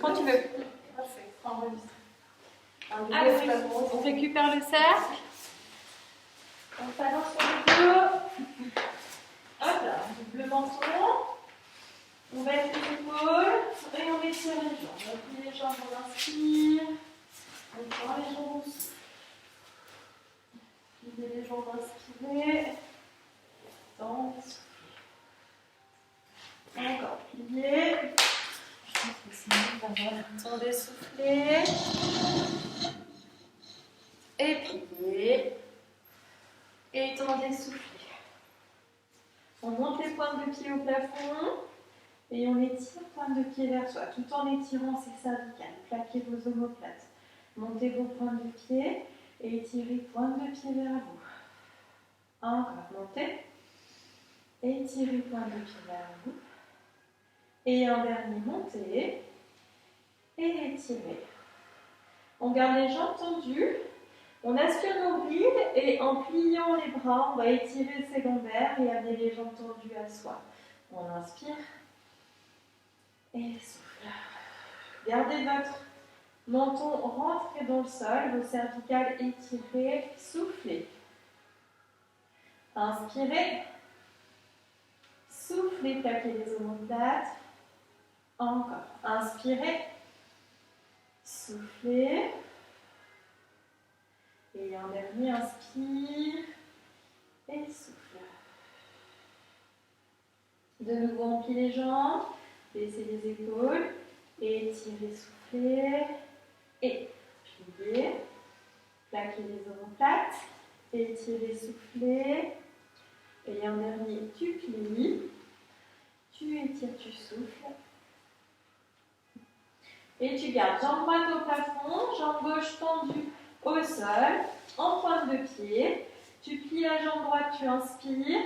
Quand tu veux. Allez, on récupère le cercle. On s'allonge sur le dos. Hop là, double menton. On baisse les épaules et on étire les jambes. On plie les jambes, on inspire. On tend les jambes aussi. Pliez les jambes, inspirez. Tendre, souffler. Encore plier. Tendez, souffler. Et plier. Et tendez, souffler. On monte les pointes de pied au plafond. Et on étire pointe de pied vers soi, tout en étirant ses cervicales. Plaquez vos omoplates. Montez vos pointes de pied et étirez pointe de pied vers vous. Encore, montez. Étirez pointe de pied vers vous. Et un dernier, montez. Et étirez. On garde les jambes tendues. On aspire nos brides et en pliant les bras, on va étirer ses lombaires et amener les jambes tendues à soi. On inspire. Et souffle. Gardez votre menton rentré dans le sol, vos cervicales étirées, soufflez. Inspirez. Soufflez, plaquez les omoplates. Encore. Inspirez. Soufflez. Et un dernier, inspire. Et souffle. De nouveau, on plie les jambes. Baissez les épaules, étirez, soufflez, et pliez, plaquez les omoplates, étirez, soufflez, et un dernier, tu plies, tu étires, tu souffles, et tu gardes jambe droite au plafond, jambe gauche tendue au sol, en pointe de pied, tu plies la jambe droite, tu inspires,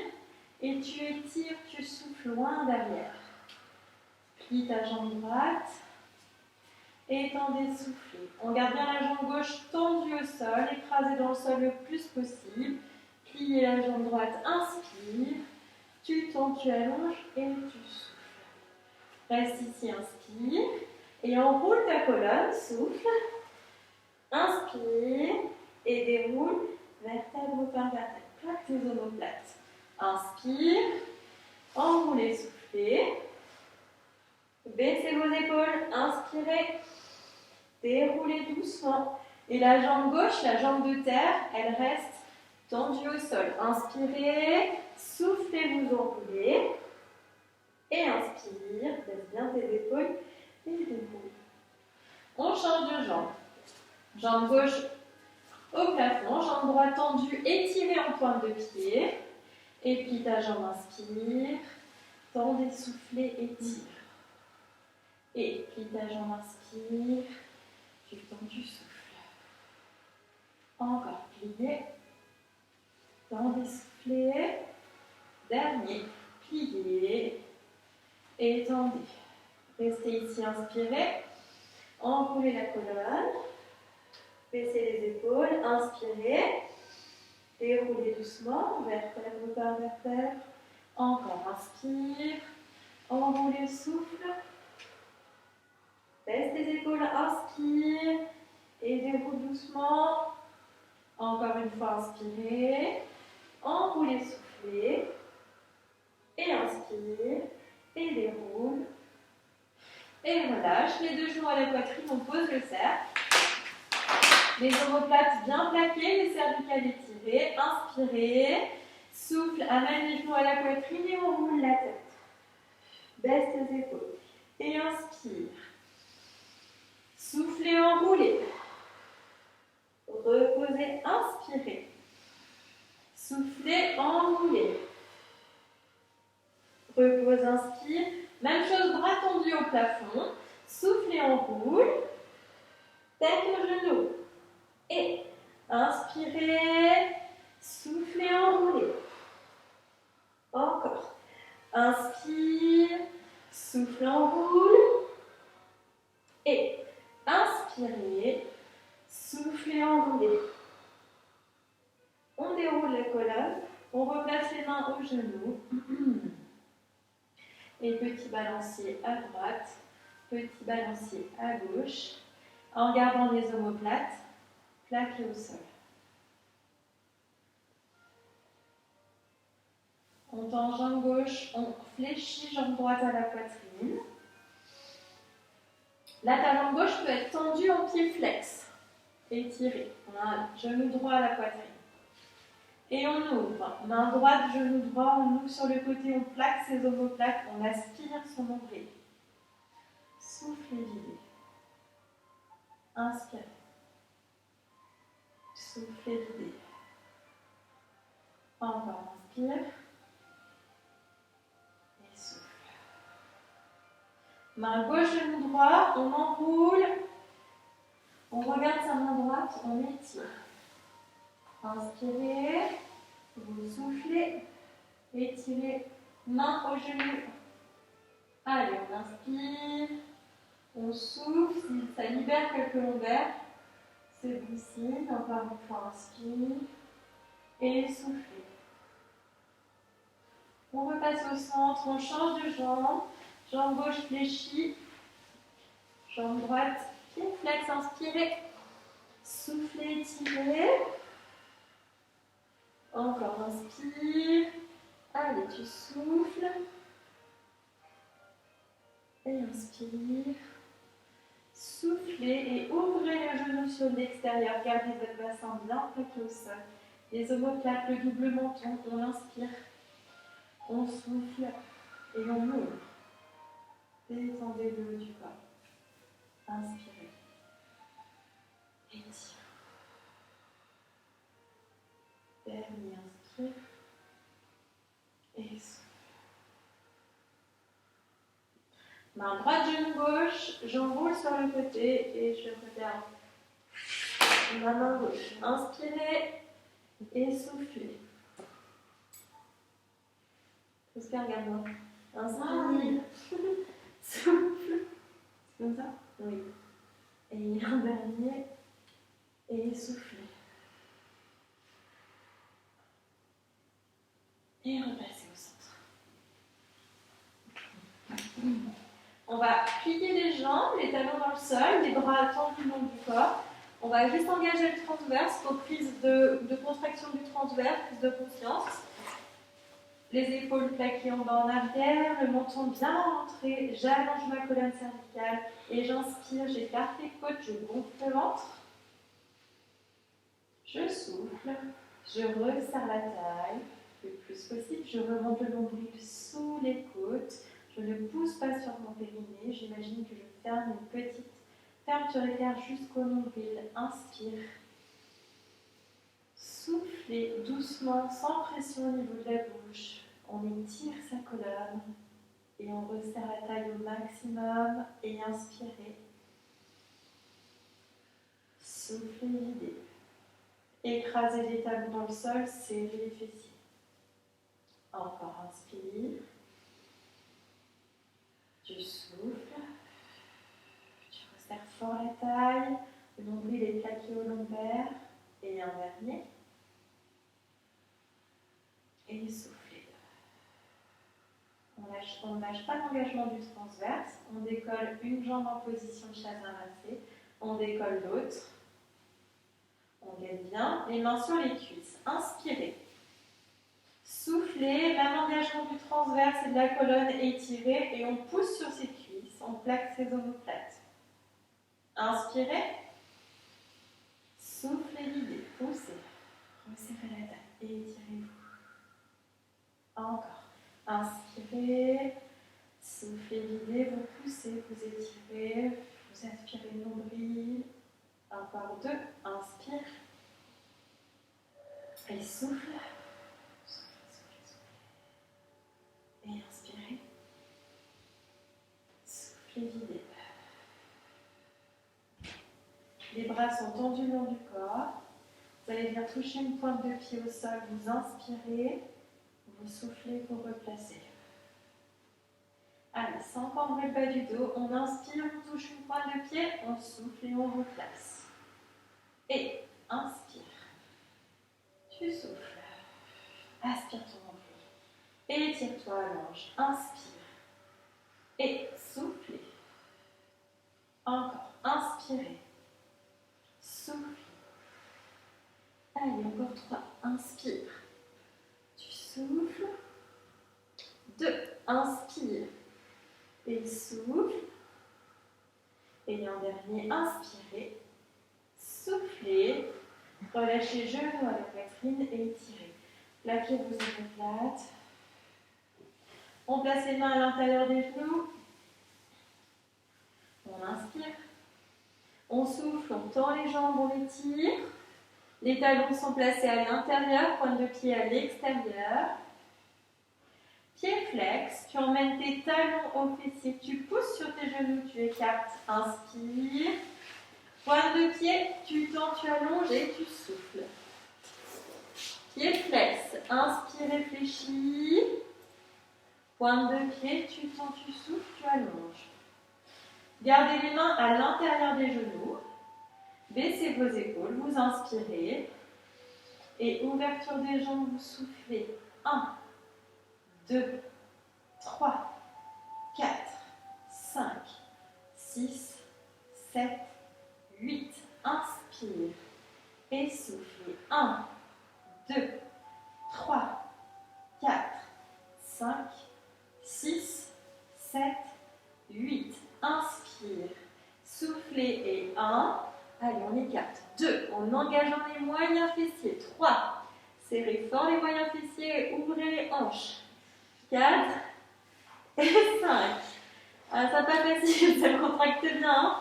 et tu étires, tu souffles loin derrière. Plie ta jambe droite et tendez, soufflez. On garde bien la jambe gauche tendue au sol, écrasée dans le sol le plus possible. Pliez la jambe droite, inspire. Tu tends, tu allonges et tu souffles. Reste ici, inspire. Et enroule ta colonne, souffle. Inspire et déroule vertèbre par vertèbre. Plaque tes omoplates. Inspire. Enroulez, soufflez. Baissez vos épaules, inspirez, déroulez doucement. Et la jambe gauche, la jambe de terre, elle reste tendue au sol. Inspirez, soufflez, vous enroulez. Et inspire, baisse bien tes épaules et déroule. On change de jambe. Jambe gauche au plafond, jambe droite tendue, étirée en pointe de pied. Et puis ta jambe, inspire, tendez, soufflez, étire. Et plie ta jambe, inspire, tu tends, tu souffles. Encore, pliez, tendez, soufflez. Dernier, pliez et tendez. Restez ici, inspirez. Enroulez la colonne. Baissez les épaules, inspirez. Déroulez doucement, vertèbre par vertèbre. Encore, inspire. Enroulez, souffle. Baisse tes épaules, inspire et déroule doucement. Encore une fois, inspirez. Enroulez, soufflez. Et inspire et déroule. Et relâche. Les deux genoux à la poitrine, on pose le cercle. Les omoplates bien plaquées, les cervicales étirées. Inspirez. Souffle, amène les genoux à la poitrine et on roule la tête. Baisse tes épaules. Et inspire. Soufflez, enroulez. Reposez, inspirez. Soufflez, enroulez. Repose, inspire. Même chose, bras tendus au plafond. Soufflez, enroule. Tête au genou. Et inspirez. Soufflez, enroulez. Encore. Inspire. Souffle, enroule. Et inspirez, soufflez, enroulez. On déroule la colonne, on replace les mains aux genoux. Et petit bas. balancier à droite, petit balancier à gauche, en gardant les omoplates plaquées au sol. On tend jambe gauche, on fléchit jambe droite à la poitrine. Là, ta jambe gauche peut être tendue en pied flex. Étiré. Voilà, genou droit à la poitrine. Et on ouvre. Main droite, genou droit, on ouvre sur le côté, on plaque ses omoplates, on aspire son nombril. Soufflez, videz. Inspirez. Soufflez, videz. Encore, inspire. Et souffle. Main gauche, genou droit, on enroule. On regarde sa main droite, on étire. Inspirez, vous soufflez, étirez, main au genou. Allez, on inspire, on souffle, si ça libère quelques lombaires, c'est bon signe. Encore une fois, inspire et soufflez. On repasse au centre, on change de jambe, jambe gauche fléchie, jambe droite, pied flex, inspirez, soufflez, étirez. Encore, inspire. Allez, tu souffles. Et inspire. Soufflez et ouvrez le genou sur l'extérieur. Gardez votre bassin bien plaqué au sol. Les omoplates, le double menton. On inspire. On souffle et on ouvre. Détendez le haut du corps. Inspirez. Étire. Dernier, inspire. Et souffle. Main droite, genou gauche, j'enroule sur le côté et je regarde ma main gauche. Inspirez et soufflez. Oscar, regarde-moi. Inspire, souffle. C'est comme ça? Oui. Et un dernier. Et soufflez. Et repassez au centre. On va plier les jambes, les talons dans le sol, les bras tendus le long du corps. On va juste engager le transverse pour prise de contraction du transverse, prise de conscience. Les épaules plaquées en bas en arrière, le menton bien rentré, j'allonge ma colonne cervicale et j'inspire, j'écarte les côtes, je gonfle le ventre. Je souffle, je resserre la taille le plus possible, je remonte le nombril sous les côtes, je ne pousse pas sur mon périnée, j'imagine que je ferme une petite fermeture éclair jusqu'au nombril, inspire. Soufflez doucement, sans pression au niveau de la bouche. On étire sa colonne et on resserre la taille au maximum et inspirez. Soufflez, videz. Écrasez les talons dans le sol, serrez les fessiers. Encore, inspire. Tu souffles. Tu resserres fort la taille. Le nombril est plaqué au lombaire. Et un dernier. Et soufflez. On ne lâche pas l'engagement du transverse. On décolle une jambe en position de chaise inversée. On décolle l'autre. On gaine bien. Les mains sur les cuisses. Inspirez. Soufflez. Même engagement du transverse et de la colonne étirée. Et on pousse sur ses cuisses. On plaque ses omoplates. Inspirez. Soufflez, videz. Poussez. Resserrez la taille. Et étirez-vous. Encore. Inspirez, soufflez, videz, vous poussez, vous étirez, vous aspirez le nombril. Encore deux. Inspire. Et souffle. Souffle, souffle, souffle. Et inspirez. Soufflez, videz. Les bras sont tendus le long du corps. Vous allez venir toucher une pointe de pied au sol. Vous inspirez. Vous soufflez, vous replacez. Allez, sans encambrer le bas du dos, on inspire, on touche une pointe de pied, on souffle et on replace. Et inspire. Tu souffles. Aspire ton nombril. Étire-toi, allonge. Inspire. Et soufflez. Encore. Inspirez. Soufflez. Allez, encore 3. Inspire. Tu souffles. 2. Inspire. Et souffle. Et en dernier, inspirez. Soufflez. Relâchez genoux à la poitrine et étirez. Plaquez vos omoplates. On place les mains à l'intérieur des genoux. On inspire. On souffle, on tend les jambes, on étire. Les talons sont placés à l'intérieur, pointe de pied à l'extérieur. Pied flex, tu emmènes tes talons aux fessiers, tu pousses sur tes genoux, tu écartes, inspire. Pointe de pied, tu tends, tu allonges et tu souffles. Pied flex, inspire, réfléchis. Pointe de pied, tu tends, tu souffles, tu allonges. Gardez les mains à l'intérieur des genoux. Baissez vos épaules, vous inspirez. Et ouverture des jambes, vous soufflez. 1, 2, 3, 4, 5, 6, 7, 8. Inspire. Et soufflez. 1, 2, 3, 4, 5, 6, 7, 8. Inspire. Soufflez et 1. Allez, on écarte. 2. En engageant les moyens fessiers. 3. Serrez fort les moyens fessiers et ouvrez les hanches. 4 et 5. Ah, ça pas facile, ça contracte bien. Hein.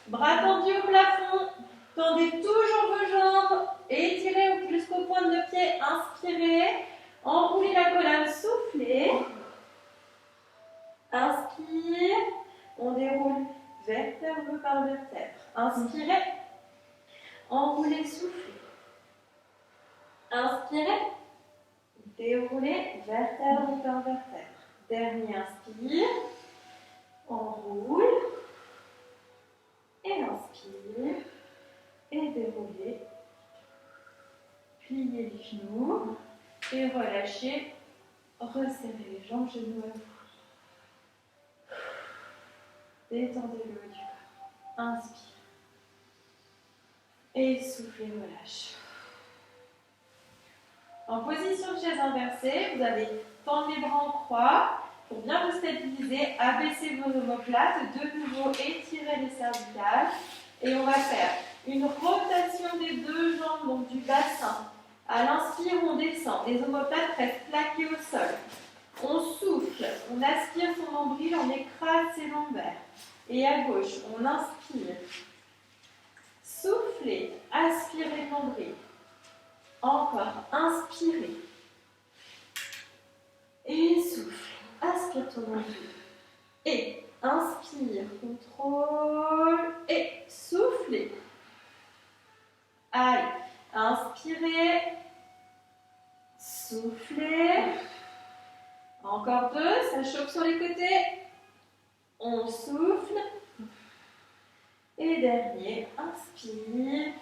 Bras tendus au plafond. Tendez toujours vos jambes. Étirez jusqu'aux pointes de pied. Inspirez. Enroulez la colonne. Soufflez. Inspire. On déroule vertèbre par vertèbre. Inspirez. Enroulez, soufflez. Inspirez. Déroulez vertèbre par vertèbre. Dernier, inspire. Enroule. Et inspire. Et déroulez. Pliez les genoux. Et relâchez. Resserrez les jambes, genoux à vous. Détendez le haut du corps. Inspire. Et soufflez, relâche. En position de chaise inversée, vous allez tendre les bras en croix pour bien vous stabiliser. Abaissez vos omoplates. De nouveau, étirez les cervicales. Et on va faire une rotation des deux jambes, donc du bassin. À l'inspire, on descend. Les omoplates restent plaquées au sol. On souffle, on aspire son nombril, on écrase ses lombaires. Et à gauche, on inspire. Soufflez, aspirez le nombril. Encore, inspirez. Et souffle, aspire ton nombril. Et inspire, contrôle. Et soufflez. Allez, inspirez. Soufflez. Encore 2, ça chauffe sur les côtés. On souffle. Et dernier, inspire.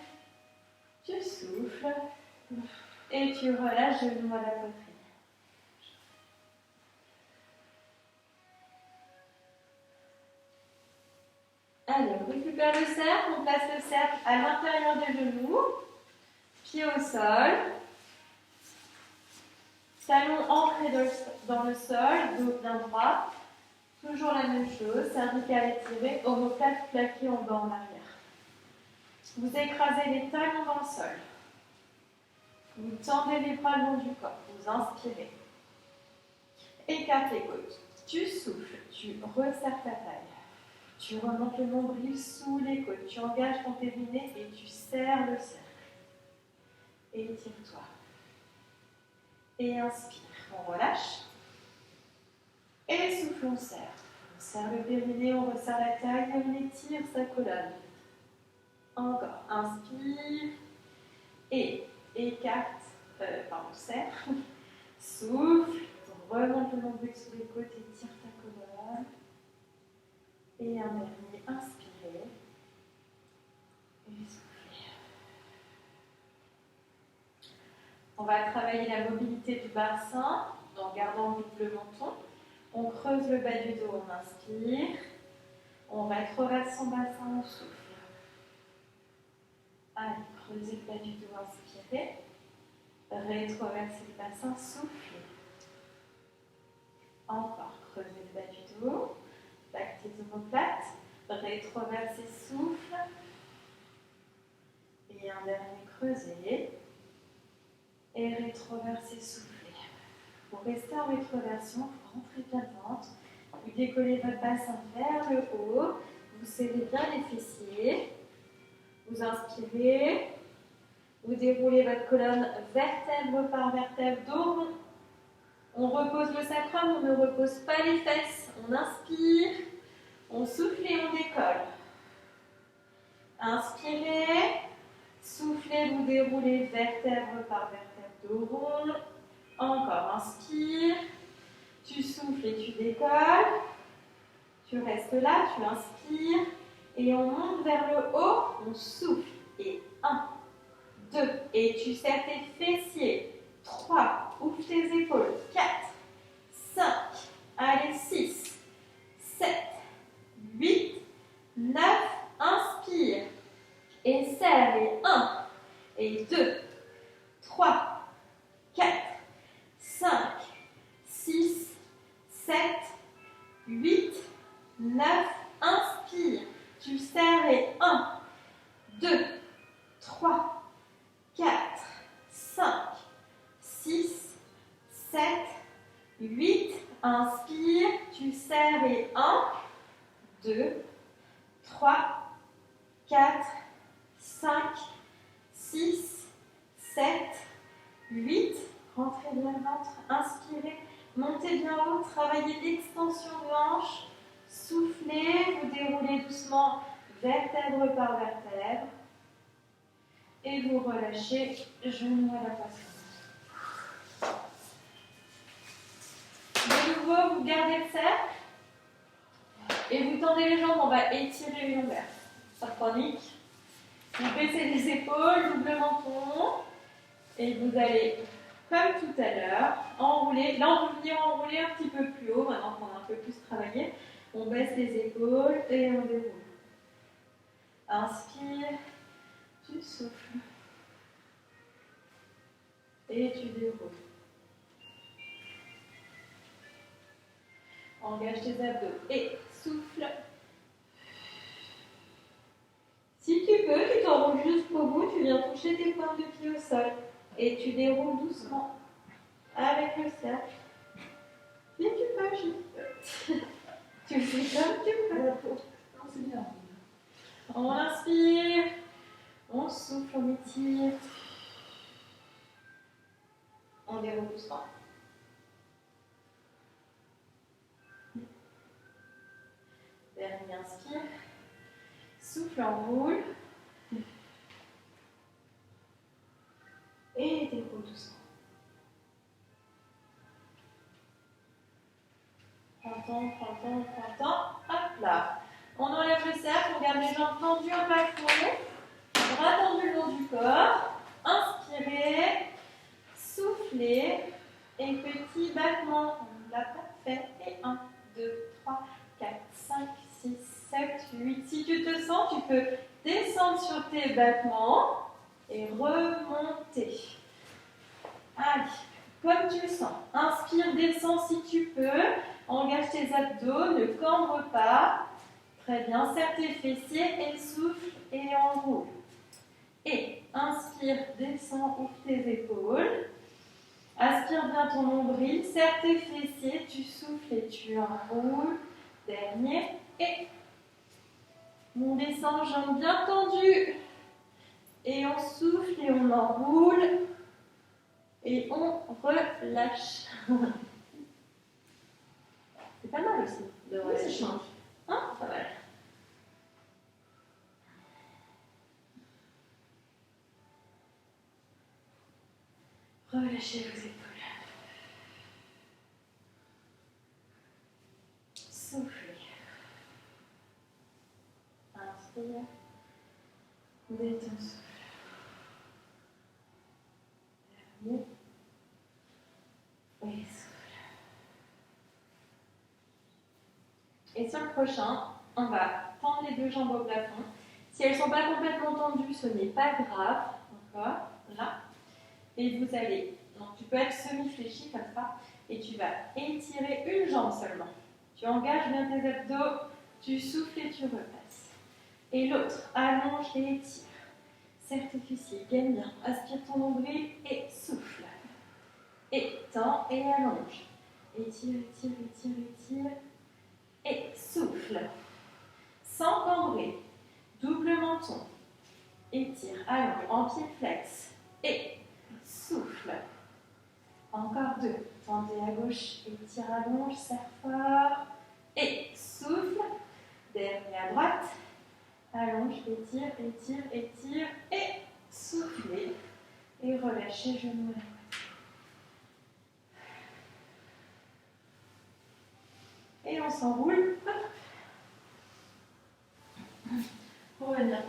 Tu souffles. Et tu relâches genoux à la poitrine. Allez, on récupère le cercle. On place le cercle à l'intérieur des genoux. Pieds au sol. Talons ancrés dans le sol, dos bien droit. Toujours la même chose, cervicale étirée, omoplate plaquée en bas en arrière. Vous écrasez les talons dans le sol. Vous tendez les bras le long du corps. Vous inspirez. Écarte les côtes. Tu souffles, tu resserres ta taille. Tu remontes le nombril sous les côtes. Tu engages ton périnée et tu serres le cercle. Étire-toi. Et inspire. On relâche. Et souffle, on serre. On serre le périnée, on resserre la taille et on étire sa colonne. Encore. Inspire. Et écarte. Serre. Souffle. Remonte le nombril sous les côtes, étire ta colonne. Et un dernier. Inspirez. Et soufflez. On va travailler la mobilité du bassin en gardant le double menton. On creuse le bas du dos, on inspire. On rétroverse son bassin, on souffle. Allez, creusez le bas du dos, inspirez. Rétroversez le bassin, soufflez. Encore, creusez le bas du dos. Back tes omoplates. Rétroversez, souffle. Et un dernier creusé. Et rétroversez, soufflez. Pour rester en rétroversion, vous rentrez bien le ventre. Vous décollez votre bassin vers le haut. Vous serrez bien les fessiers. Vous inspirez. Vous déroulez votre colonne vertèbre par vertèbre, dos rond. On repose le sacrum, on ne repose pas les fesses. On inspire, on souffle et on décolle. Inspirez, soufflez, vous déroulez vertèbre par vertèbre, dos rond. Encore, inspire, tu souffles et tu décolles. Tu restes là, tu inspires et on monte vers le haut, on souffle. Et 1, 2, et tu serres tes fessiers. 3, ouvre tes épaules. 4, 5, allez, 6, 7, 8, 9, inspire. Et serre, et 1, et 2, 3, 4, 5, 6, 7, 8, 9, inspire. Tu serres, et 1, 2, 3, 4, 5, 6, 7, 8, inspire, tu serres et 1, 2, 3, 4, 5, 6, 7, 8, rentrez bien le ventre, inspirez, montez bien haut, travaillez l'extension de hanche, soufflez, vous déroulez doucement vertèbre par vertèbre. Et vous relâchez, genou à la poitrine. De nouveau, vous gardez le cercle. Et vous tendez les jambes, on va étirer les lombaires. Ça chronique. Vous baissez les épaules, double menton. Et vous allez, comme tout à l'heure, enrouler. Là, on va venir enrouler un petit peu plus haut, maintenant qu'on a un peu plus travaillé. On baisse les épaules et on déroule. Inspire, tu souffles. Et tu déroules. Engage tes abdos et souffle. Si tu peux, tu t'enroules jusqu'au bout, tu viens toucher tes pointes de pied au sol. Et tu déroules doucement avec le cercle. Si tu peux, je peux. Tu fais comme tu peux. Non, c'est bien. On inspire, on souffle, on étire. On déroule doucement. Dernier inspire. Souffle, enroule. Et déroule doucement. Prends le temps. Hop là. On enlève le cercle, on garde les jambes tendues au plafond. Bras tendus le long du corps. Inspirez. Soufflez. Et petit battement. On ne l'a pas fait. Et 1, 2, 3, 4, 5, 6, 7, 8. Si tu te sens, tu peux descendre sur tes battements et remonter. Allez, comme tu le sens. Inspire, descends si tu peux. Engage tes abdos, ne cambre pas. Très bien, serre tes fessiers et souffle et enroule. Et inspire, descends, ouvre tes épaules. Aspire bien ton nombril, serre tes fessiers, tu souffles et tu enroules. Dernier, et on descend, jambes bien tendues. Et on souffle et on enroule. Et on relâche. C'est pas mal aussi de relâcher. Oui, ça change. Hein, pas mal. Relâchez vos épaules. Soufflez. Inspire. Détends le souffle. Dernier. Et souffle. Et sur le prochain, on va tendre les deux jambes au plafond. Si elles ne sont pas complètement tendues, ce n'est pas grave. D'accord? Là. Et vous allez, donc tu peux être semi-fléchi comme ça, et tu vas étirer une jambe seulement. Tu engages bien tes abdos, tu souffles et tu repasses. Et l'autre, allonge et étire. Serre tes fessiers, gagne bien. Aspire ton nombril et souffle. Étends et allonge. Étire, étire, étire, étire. Et souffle. Sans cambrer. Double menton. Étire, allonge, en pied flex. Et souffle. Encore deux. Tendez à gauche, étire, allonge, serre fort. Et souffle. Dernier à droite. Allonge, étire, étire, étire. Et soufflez. Et relâchez genoux à la poitrine. Et on s'enroule. Pour venir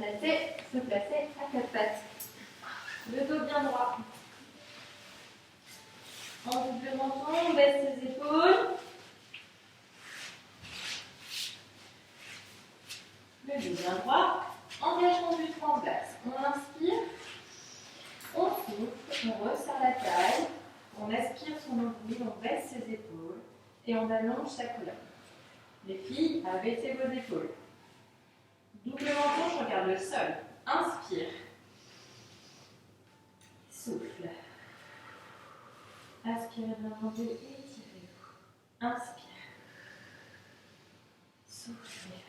se placer à quatre pattes. Le dos bien droit. En double menton, on baisse les épaules. Le dos bien droit. Engagement du transverse. On inspire. On souffle. On resserre la taille. On aspire son nombril. On baisse ses épaules. Et on allonge sa colonne. Les filles, abaissez vos épaules. Double menton, je regarde le sol. Inspire. Souffle. Aspirez bien nombril et étirez-vous. Inspire. Soufflez.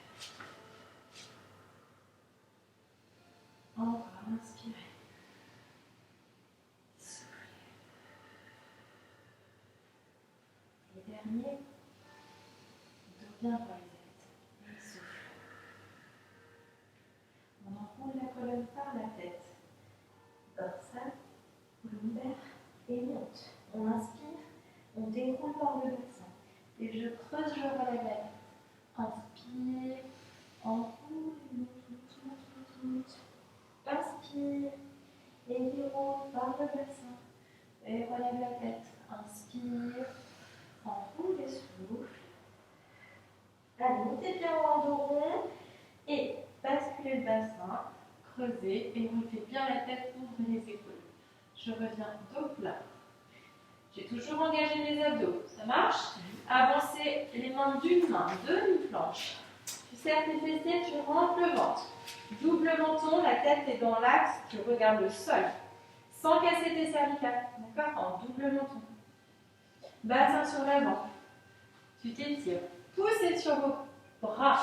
Encore, inspirez. Soufflez. Et dernier, dos bien droit les ailes. Et souffle. On enroule la colonne par la tête. Dorsale, lombaire et monte. On inspire, on déroule par le bassin. Et je creuse, je relève la tête. Inspire, enroule, monte. Inspire et déroule par le bassin. Et relève la tête. Inspire, enroule et souffle. Allez, montez bien en dos rond et basculez le bassin. Creusez et montez bien la tête, ouvrez les épaules. Je reviens dos plat. J'ai toujours engagé les abdos. Ça marche? Avancez les mains d'une main, demi-planche. Tu serres tes fessiers, tu rentres le ventre. Double menton, la tête est dans l'axe, tu regardes le sol. Sans casser tes cervicales. D'accord? En double menton. Bassin sur l'avant. Tu t'étires. Poussez sur vos bras.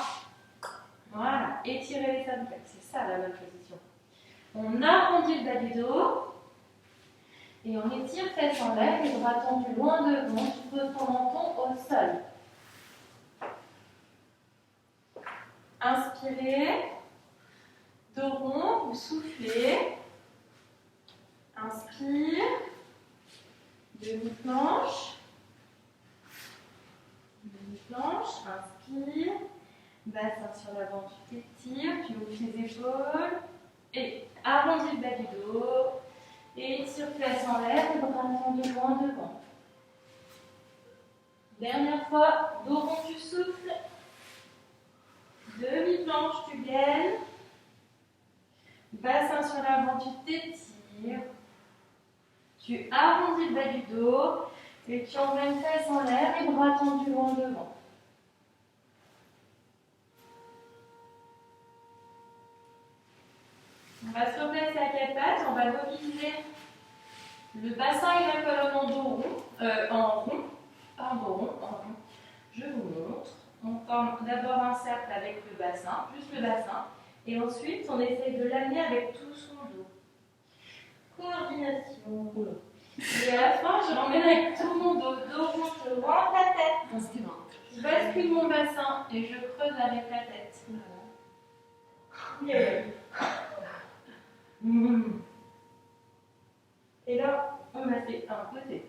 Voilà. Étirez les cervicales. C'est ça la bonne position. On arrondit le bas du dos. Et on étire fesses en l'air, les bras tendus loin devant, tu poses ton menton au sol. Inspirez, dos rond, vous soufflez. Inspire, demi-planche. Demi-planche, inspire. Bassin sur l'avant, tu t'étires, tu ouvres les épaules. Et arrondis le bas du dos. Et étire fesses en l'air, les bras tendus loin devant. Dernière fois, dos rond, tu souffles. Demi-planche, tu gaines. Bassin sur l'avant, tu t'étires. Tu arrondis le bas du dos. Et tu emmènes fesses en l'air, les bras tendus loin devant. On va se replacer à quatre pattes, on va mobiliser le bassin et la colonne en dos rond, en rond. Je vous montre. On forme d'abord un cercle avec le bassin, plus le bassin, et ensuite on essaye de l'amener avec tout son dos. Coordination. Et à la fin, je l'emmène avec tout mon dos. Dos rond, je rentre la tête. Je bascule mon bassin et je creuse avec la tête. Yeah. Et là, on a fait un côté.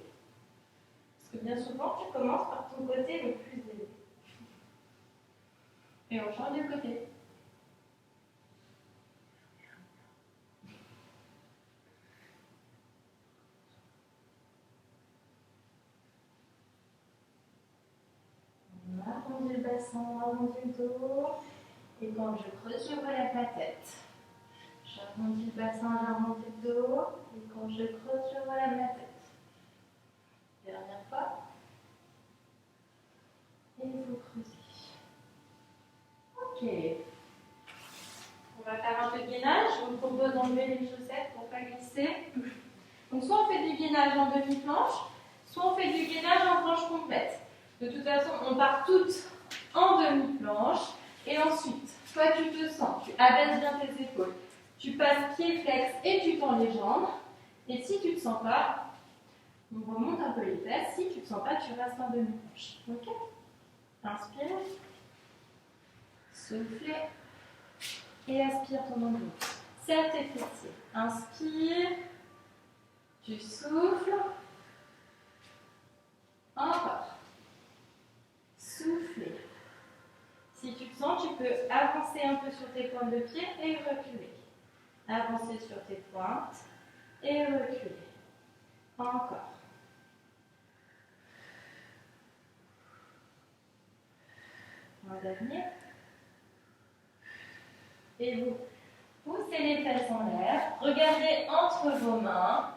Parce que bien souvent, tu commences par ton côté le plus élevé. Et on change de côté. Voilà. j'arrondis le bassin, j'arrondis le dos. Et quand je creuse, je relève la tête. J'arrondis le bassin, j'arrondis le dos. Et quand je creuse, je relève la tête. Dernière fois. Et vous creusez. Ok. On va faire un peu de gainage. Je vous propose d'enlever les chaussettes pour ne pas glisser. Donc soit on fait du gainage en demi-planche, soit on fait du gainage en planche complète. De toute façon, on part toutes en demi-planche. Et ensuite, toi tu te sens, tu abaisses bien tes épaules. Tu passes pied flex et tu tends les jambes. Et si tu ne te sens pas, on remonte un peu les fesses. Si tu ne te sens pas, tu restes en demi-planche. Ok? Inspire. Soufflez. Et aspire ton enveloppe. Serre tes fessiers. Inspire. Tu souffles. Encore. Soufflez. Si tu te sens, tu peux avancer un peu sur tes pointes de pied et reculer. Avancer sur tes pointes et reculer. Encore. Un dernier. Et vous poussez les fesses en l'air. Regardez entre vos mains.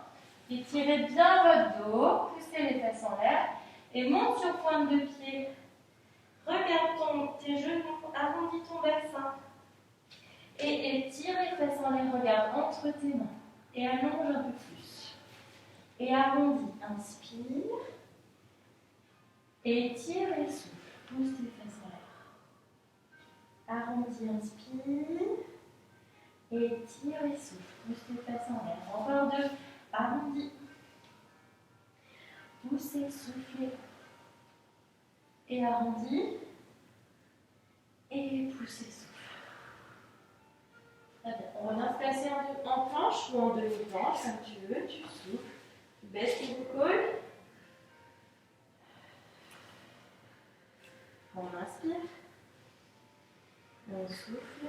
Étirez bien votre dos. Poussez les fesses en l'air. Et monte sur pointe de pied. Regarde tes genoux. Arrondis ton bassin. Et étire les fesses en l'air. Regarde entre tes mains. Et allonge un peu plus. Et arrondis. Inspire. Et étire et souffle. Pousse tes fesses en l'air. Arrondis, inspire. Et étire et souffle. Pousse tes fesses en l'air. Encore deux. Arrondis. Poussez, soufflez. Et arrondis. Et poussez, souffle. Très bien. On va se placer en planche ou en demi-planche, comme tu veux. Tu souffles. Tu baisses tes épaules. On inspire. On souffle.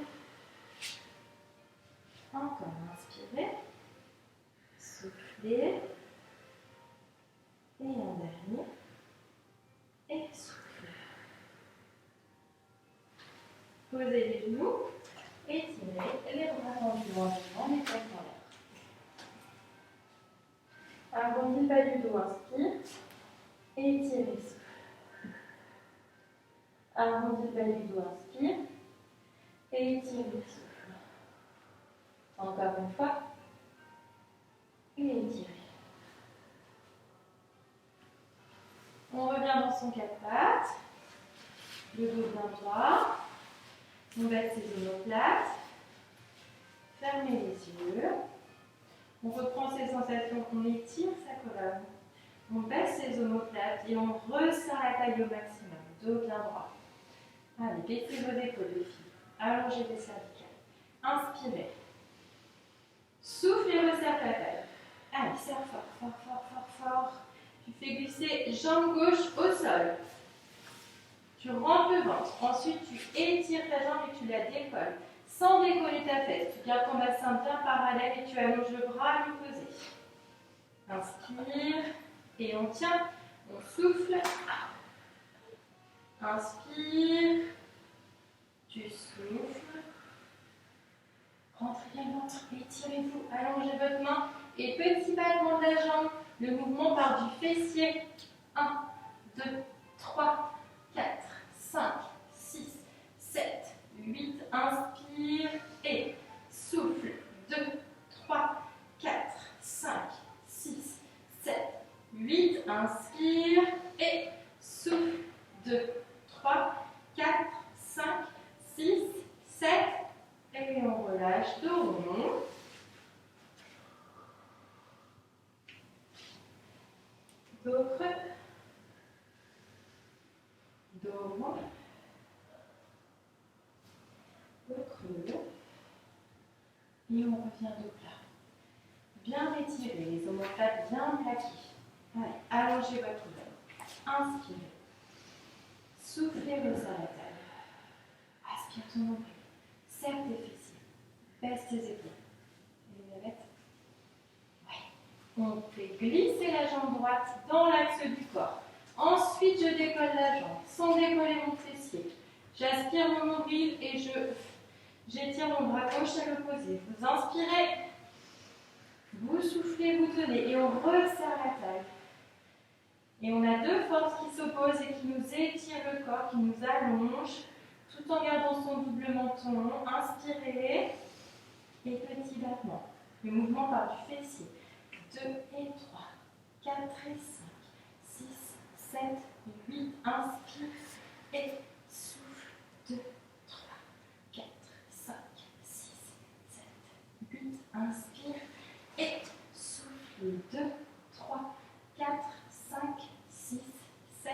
Encore inspirez. Soufflez. Et un dernier. Et soufflez. Posez les genoux. Étirez les bras tendus en les fesses en l'air. Arrondis le bas du dos, inspire. Étirez, souffle. Arrondis le bas du dos, inspire. Étirez, souffle. Encore une fois. Et étirez. On revient dans son quatre pattes. Le dos bien droit. On baisse ses omoplates. Fermez les yeux. On reprend ses sensations. On étire sa colonne. On baisse ses omoplates et on resserre la taille au maximum. Dos bien droit. Allez, baissez vos épaules, les filles. Allongez les cervicales. Inspirez. Soufflez et resserre ta taille. Allez, serre fort, fort, fort, fort, fort. Tu fais glisser jambe gauche au sol. Tu rentres le ventre. Ensuite, tu étires ta jambe et tu la décolles. Sans décoller ta fesse. Tu gardes ton bassin bien parallèle et tu allonges le bras à l'opposé. Inspire. Et on tient. On souffle. Inspire. Tu souffles. Rentrez bien le ventre. Étirez-vous. Allongez votre main. Et petit battement de la jambe. Le mouvement part du fessier. 1, 2, 3, 4, 5, 6, 7, 8. Inspire et souffle. 2, 3, 4, 5, 6, 7, 8. Inspire et souffle. 2, 3, 4, 5, 6, 7. Et on relâche, dos rond. Dos creux. Dos rond. Dos creux. Et on revient dos plat. Bien étiré, les omoplates bien plaquées. Allez, allongez votre ventre. Inspirez. Soufflez, resserrez la taille. Aspire ton nombril. Serre tes fessiers. Baisse tes épaules. Elisabeth? Ouais. On fait glisser la jambe droite dans l'axe du corps. Ensuite, je décolle la jambe sans décoller mon fessier. J'aspire mon nombril et j'étire mon bras gauche à l'opposé. Vous inspirez, vous soufflez, vous tenez et on resserre la taille. Et on a deux forces qui s'opposent et qui nous étirent le corps, qui nous allongent, tout en gardant son double menton. Inspirez et petit battement. Le mouvement part du fessier. 2 et 3, 4 et 5, 6, 7, 8. Inspire et souffle. 2, 3, 4, 5, 6, 7, 8. Inspire et souffle. 2, 3, 4, 5, 6, 7,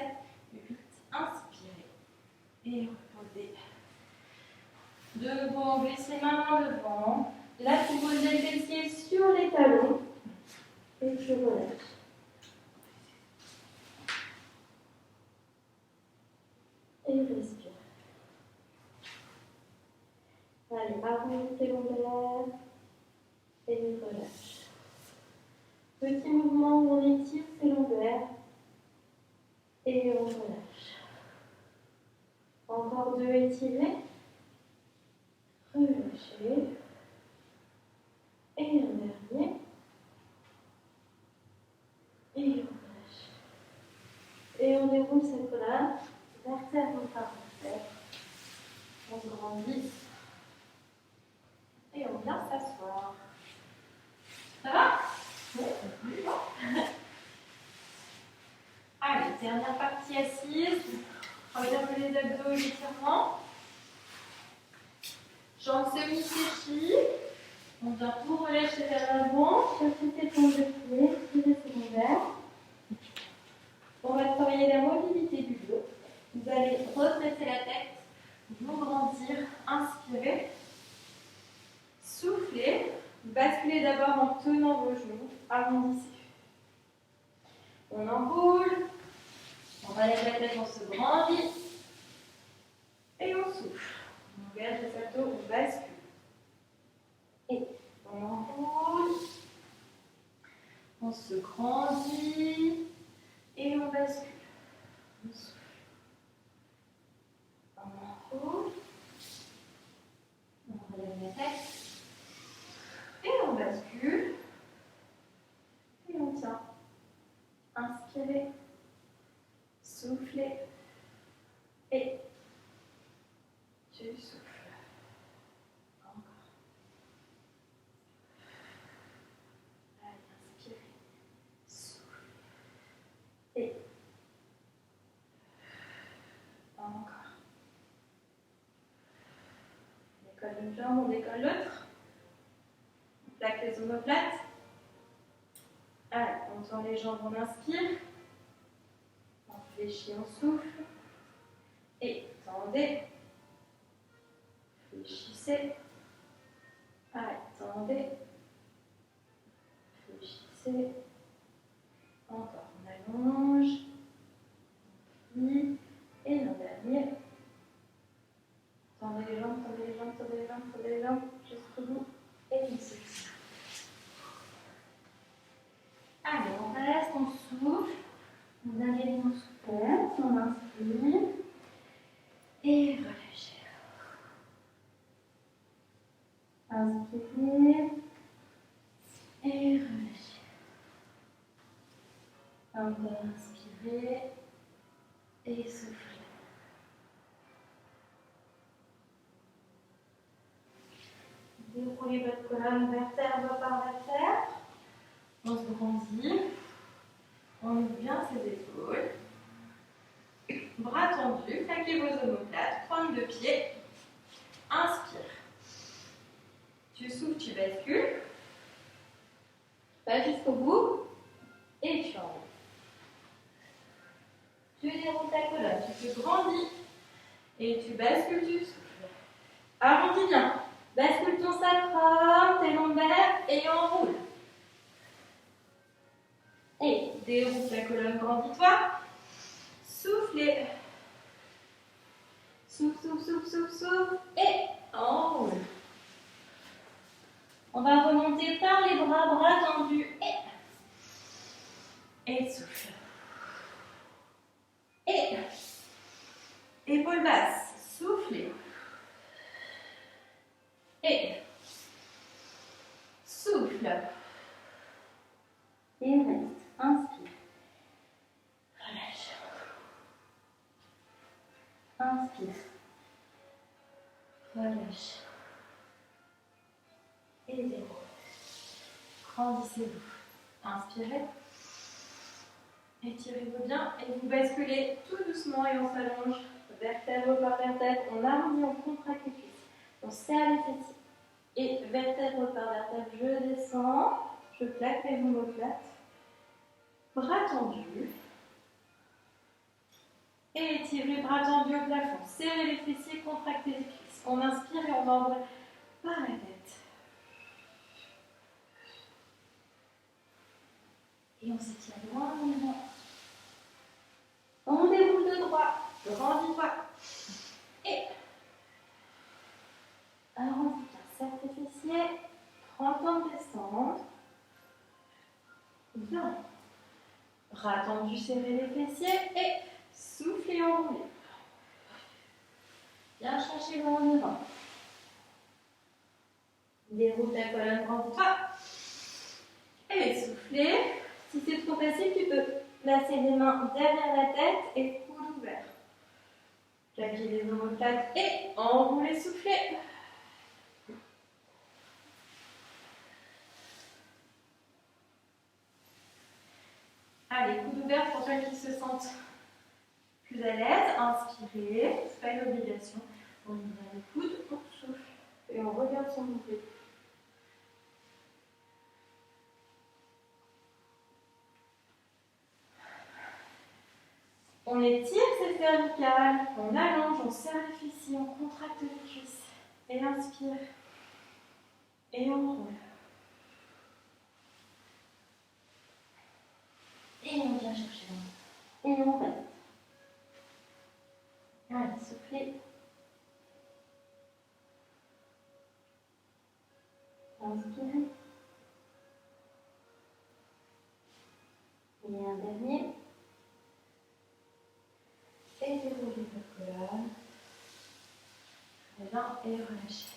8. Inspirez et reposez. De nouveau, on glisse les mains en devant. Là, tu poses les fessiers sur les talons et je relâche. Et respire. Allez, arrondis tes lombaires et relâche. Petit mouvement où on étire ses lombaires et on relâche. Encore 2 étirés. Relâchez. Et un dernier. Et on relâche. Et on déroule cette colonne. Vertèbre par vertèbre. On se grandit. Et on vient s'asseoir. Ça va? Oui. Allez, dernière partie assise. Regarde les abdos et l'étirement. Jambes semi-fléchies. On vient tout relâcher vers l'avant. Cherchez tes points de pied. Tirez secondaire. On va travailler la mobilité du dos. Vous allez redresser la tête, vous grandir, inspirez, soufflez, basculez d'abord en tenant vos genoux, arrondissez. On enroule, on relève la tête, on se grandit et on souffle. On engage les abdos, on bascule. Et on enroule, on se grandit et on bascule. On souffle. On enroule, on relève la tête et on bascule et on tient. Inspirez, soufflez et tu souffles. Encore. Allez, inspirez, soufflez et encore. On décolle une jambe, on décolle l'autre. On plaque les omoplates. Allez, on tend les jambes, on inspire. On fléchit, on souffle. Et tendez. Fléchissez. Allez, tendez. Fléchissez. Encore, on allonge. On plie. Et l'an dernier. Tendez les jambes, tendez les jambes, tendez les jambes, tendez les jambes jusqu'au bout. Et on se tire. Allez, on reste, on souffle. On arrive en souplesse, on inspire. Et relâchez. Inspirez. Et relâchez. Encore inspirez. Et soufflez. Déroulez votre colonne vertèbre par vertèbre. On se grandit. On ouvre bien ses épaules. Bras tendus, plaquez vos omoplates, pointe de pied. Inspire. Tu souffles, tu bascules. Pas jusqu'au bout. Et tu enlèves. Tu déroules ta colonne, tu te grandis. Et tu bascules, tu souffles. Arrondis bien. Bascule ton sacrum, tes lombaires et enroule. Et déroule ta colonne, grandis-toi. Soufflez. Souffle, souffle, souffle, souffle, souffle. Et enroule. On va remonter par les bras tendus. Et souffle. Épaule basse, soufflez. Et souffle. Et reste. Inspire. Relâche. Inspire. Relâche. Et déroule. Grandissez-vous. Inspirez. Étirez-vous bien et vous basculez tout doucement et on s'allonge vertèbre par vertèbre. On arrondit, on contracte les cuisses. On serre les fessiers. Et vertèbre par vertèbre, je descends. Je plaque les omoplates. Bras tendus. Et étirez, bras tendus au plafond. Serrez les fessiers, contractez les cuisses. On inspire et on envoie par la tête. Et on s'étire loin en avant. On déroule de droit, grandis-toi. Et arrondis bien, serre tes fessiers. Prends le temps de descendre. Bien. Bras tendus, serrez les fessiers et soufflez en roulez. Bien chercher loin en avant. Déroule ta colonne, grandis-toi. Et soufflez. Si c'est trop facile, tu peux placer les mains derrière la tête et coude ouvert. Plaquez les omoplates et enroulez, soufflez. Allez, coude ouvert pour ceux qui se sentent plus à l'aise. Inspirez, c'est pas une obligation. On ouvre les coudes, on souffle et on regarde son mouvement. On étire cette cervicale, on allonge, on serre les fessiers, on contracte les cuisses. Et inspire. Et on roule. Et on vient chercher l'eau. Et on reste. Allez, soufflez. Inspirez. Et un dernier. Et déroulez votre colonne. Très bien, et relâchez.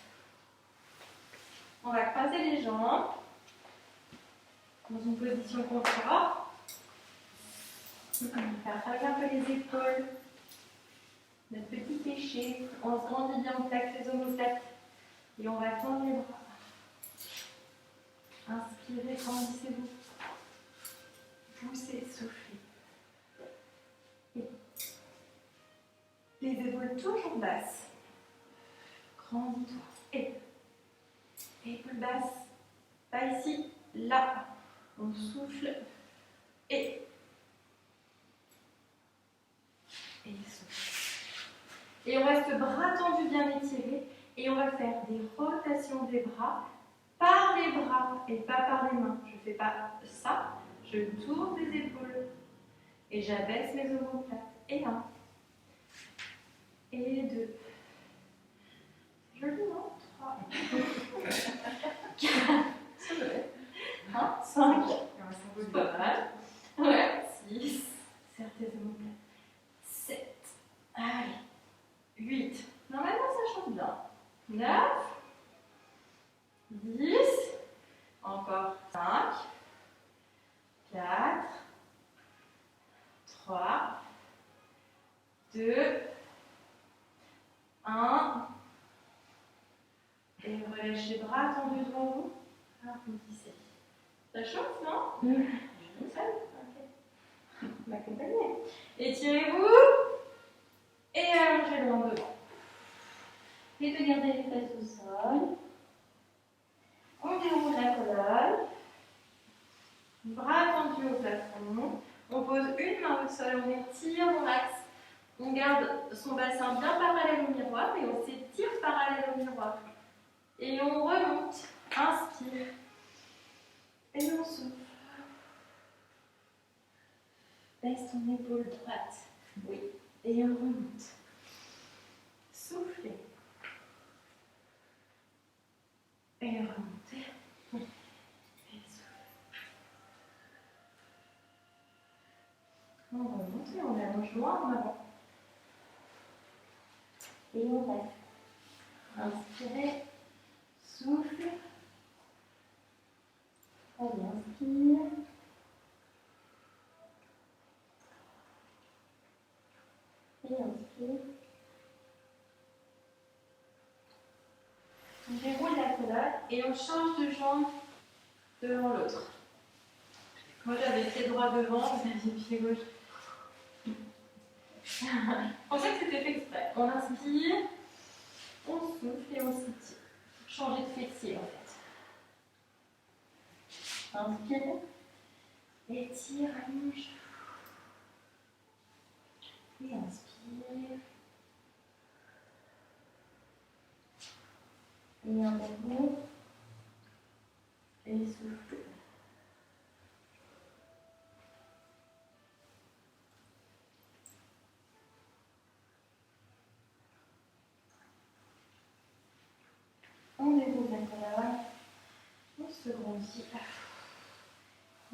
On va croiser les jambes dans une position confort. On va faire travailler un peu les épaules, notre petit péché. On se grandit bien, on plaque les omoplates et on va tendre les bras. Inspirez, grandissez-vous. Poussez, soufflez. Les épaules toujours basses. Grandis-toi. Et épaules basses. Pas ici, là. On souffle. Et souffle. Et on reste bras tendus, bien étirés. Et on va faire des rotations des bras par les bras et pas par les mains. Je ne fais pas ça. Je tourne les épaules. Et j'abaisse mes omoplates. Et 1. Et 2. Joli, non? 3. 4. 5. C'est pas mal. Ouais. 6. Serre tes omoplates. 7. Allez. 8. Normalement, ça change bien. 9. 10. Encore 5. 4. 3. 2. 1. Et relâchez les bras tendus devant vous. Applaudissez. Ça chauffe, non? Je sais. Ok. M'accompagnez. Étirez-vous. Et allongez le ventre devant. Et de garder les fesses au sol. On déroule la colonne. Bras tendus au plafond. On pose une main au sol, on étire mon axe. On garde son bassin bien parallèle au miroir et on s'étire parallèle au miroir. Et on remonte. Inspire. Et on souffle. Baisse ton épaule droite. Oui. Et on remonte. Soufflez. Et remontez. Et soufflez. On remonte et on allonge loin en avant. Et on reste. Inspirez, souffle. Allez, inspire. Et inspire. On déroule la colonne et on change de jambe devant l'autre. Moi j'avais pied droit devant, vous aviez pied gauche. Je pensais que c'était fait exprès. On inspire, on souffle et on s'étire. Changer de fessier en fait. Inspirez. Étire, allonge. Et inspire. Et un dernier. Et souffle. On déroule la colonne. On se grandit.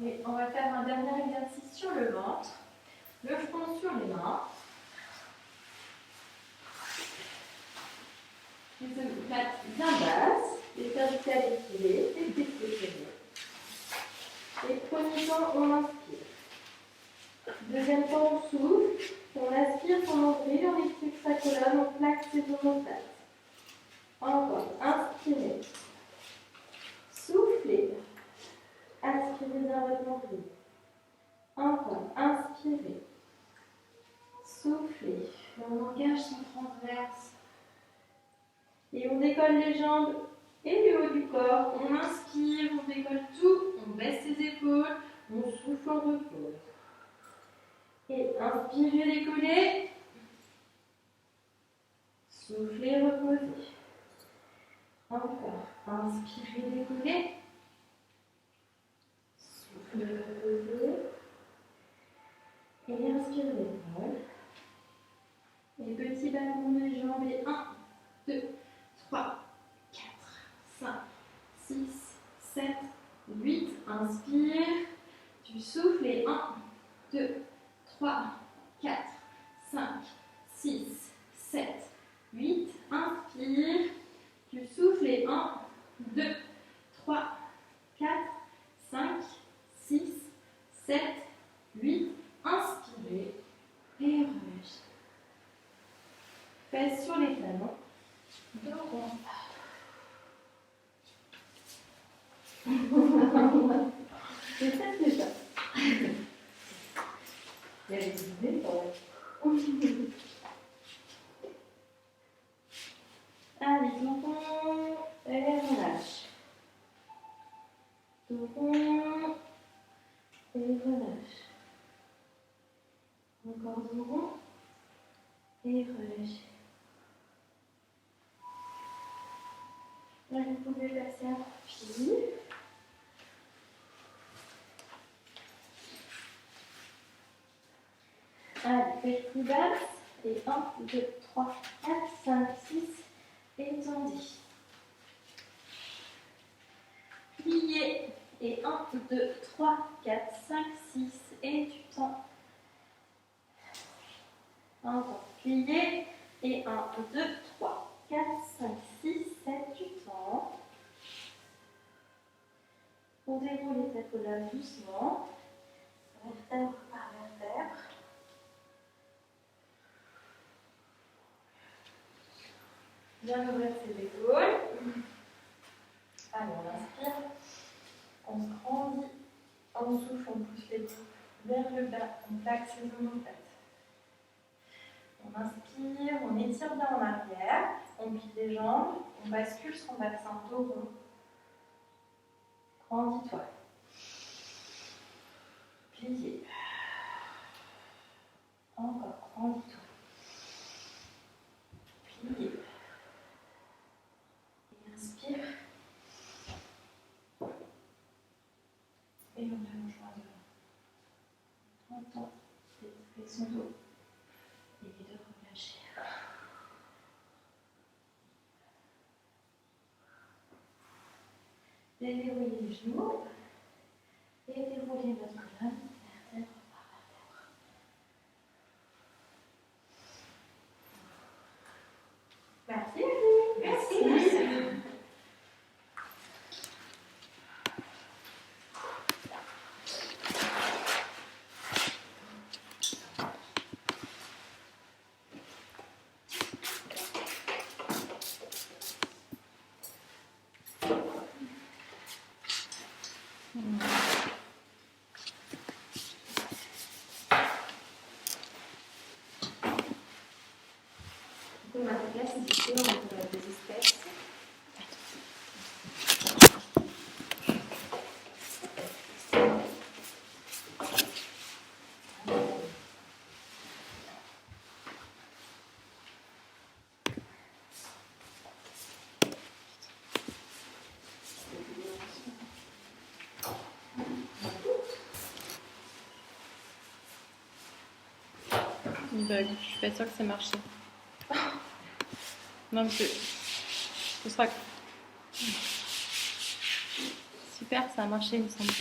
Et on va faire un dernier exercice sur le ventre. Le front sur les mains. Les omoplates bien basses. Les cervicales étirées. Les fessiers serrés. Et premier temps, on inspire. Deuxième temps, on souffle. On aspire son nombril, on étire sa colonne, on plaque ses omoplates. Encore. Inspirez. Soufflez. Aspirez bien votre nombril. Encore. Inspirez. Soufflez. On engage son transverse. Et on décolle les jambes et le haut du corps. On inspire, on décolle tout. On baisse ses épaules. On souffle, on repose. Et inspirez, décollez. Soufflez, reposez. Encore. Inspirez, décollez. Soufflez, reposez. Et inspirez, décolle. Et petit ballon des jambes. Et 1, 2, 3, 4, 5, 6, 7, 8. Inspire. Tu souffles et 1, 2, 3, 4, 5, 6, 7, 8. Inspire. Tu souffles et 1, 2, 3, 4, 5, 6, 7, 8. Inspirez et relâchez. Fesses sur les talons. Dos rond. C'est ça déjà. Il y a des idées quand même. Allez, dos rond et relâche. Dos rond et relâche. Encore dos rond et relâche. Là, vous pouvez passer à profil. Allez, petit basse. Et 1, 2, 3, 4, 5, 6. Étendez. Pliez. Et 1, 2, 3, 4, 5, 6. Et tu tends. Encore. Pliez. Et 1, 2, 3, 4, 5, 6, 7. Tu tends. On déroule les colonnes doucement. Vertèbre par vertèbre. Bien ouvrir ses épaules. Allez, on inspire. On se grandit. On souffle, on pousse les bras vers le bas. On plaque ses omoplates. On inspire, on étire bien en arrière. On plie les jambes. On bascule son bassin dos rond. Grandis-toi. Pliez. Encore, grandis-toi. Pliez. Inspire. Et on allonge devant. Entends son dos. Et de relâcher. Déverrouillez les genoux. Et déroulez votre colonne. Vertèbre par vertèbre. On a la classifié entre des espèces. Bug. Je suis pas sûre que ça marche. Non, parce que ce sera super, ça a marché, il me semble.